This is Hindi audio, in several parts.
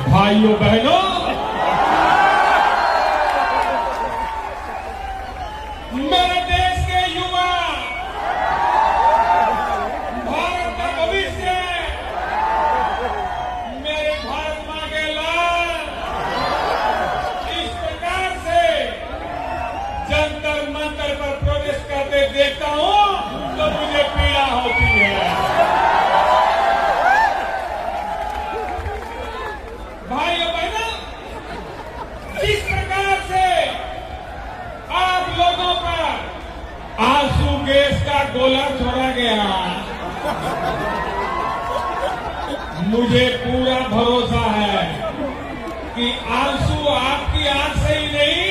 भाइयों बहनों, मेरे देश के युवा, भारत का भविष्य, मेरे भारत मां के लाल, इस प्रकार से जंतर मंतर पर प्रोटेस्ट करते देखता हूं तो मुझे पीड़ा होती है। भाइयों बहनों, जिस प्रकार से आप लोगों पर आंसू गैस का गोला छोड़ा गया, मुझे पूरा भरोसा है कि आंसू आपकी आंख से ही नहीं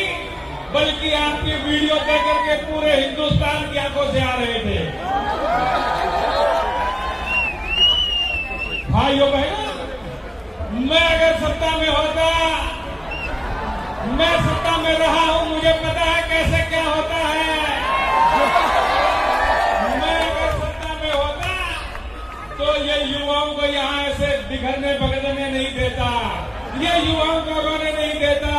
बल्कि आपकी वीडियो देख करके पूरे हिंदुस्तान की आंखों से आ रहे थे। भाइयों बहनों, मैं अगर सत्ता में होता, मैं सत्ता में रहा हूं, मुझे पता है कैसे क्या होता है। मैं अगर सत्ता में होता तो ये युवाओं को यहां ऐसे बिखरने बगड़ने नहीं देता, ये युवाओं को रोने नहीं देता,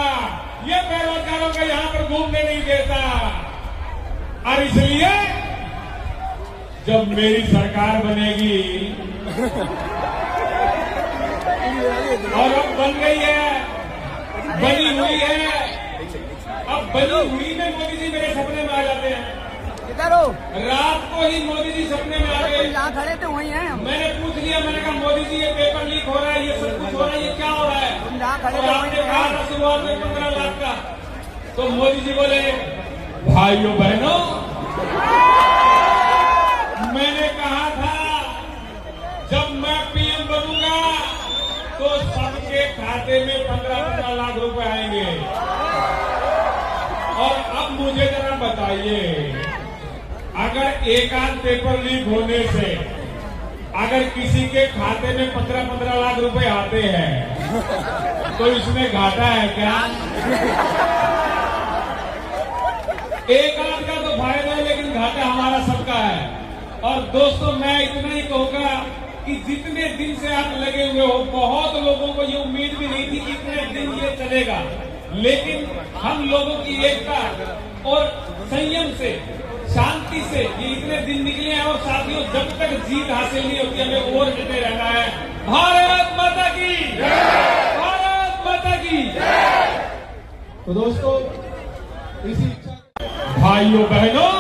ये बेरोजगारों को यहां पर घूमने नहीं देता। और इसलिए जब मेरी सरकार बनेगी और अब बन गई है, बनी हुई है, अब बनी हुई में मोदी जी मेरे सपने में आ जाते हैं। रात को ही मोदी जी सपने में आ गए। यहाँ खड़े तो वही हैं। मैंने पूछ लिया, मैंने कहा मोदी जी ये पेपर लीक हो रहा है, ये सब कुछ हो रहा है, ये क्या हो रहा है? तो आपने कहा था शुरुआत में 15 लाख का, तो मोदी जी बोले भाइयों बहनों, मैंने कहा था जब मैं पीएम बनूंगा तो सबके खाते में 15-15 लाख रुपए आएंगे। और अब मुझे जरा बताइए, अगर एक आध पेपर लीक होने से अगर किसी के खाते में 15-15 लाख रुपए आते हैं तो इसमें घाटा है क्या? एक आध का तो फायदा है लेकिन घाटा हमारा सबका है। और दोस्तों, मैं इतना ही कहूंगा कि जितने दिन से आप लगे हुए हो, बहुत लोगों को ये उम्मीद भी नहीं थी कि इतने दिन ये चलेगा, लेकिन हम लोगों की एकता और संयम से, शांति से ये इतने दिन निकले हैं। और साथियों, जब तक जीत हासिल नहीं होती हमें और डटे रहना है। भारत माता की जय, भारत माता की जय। तो दोस्तों, इसी भाइयों बहनों,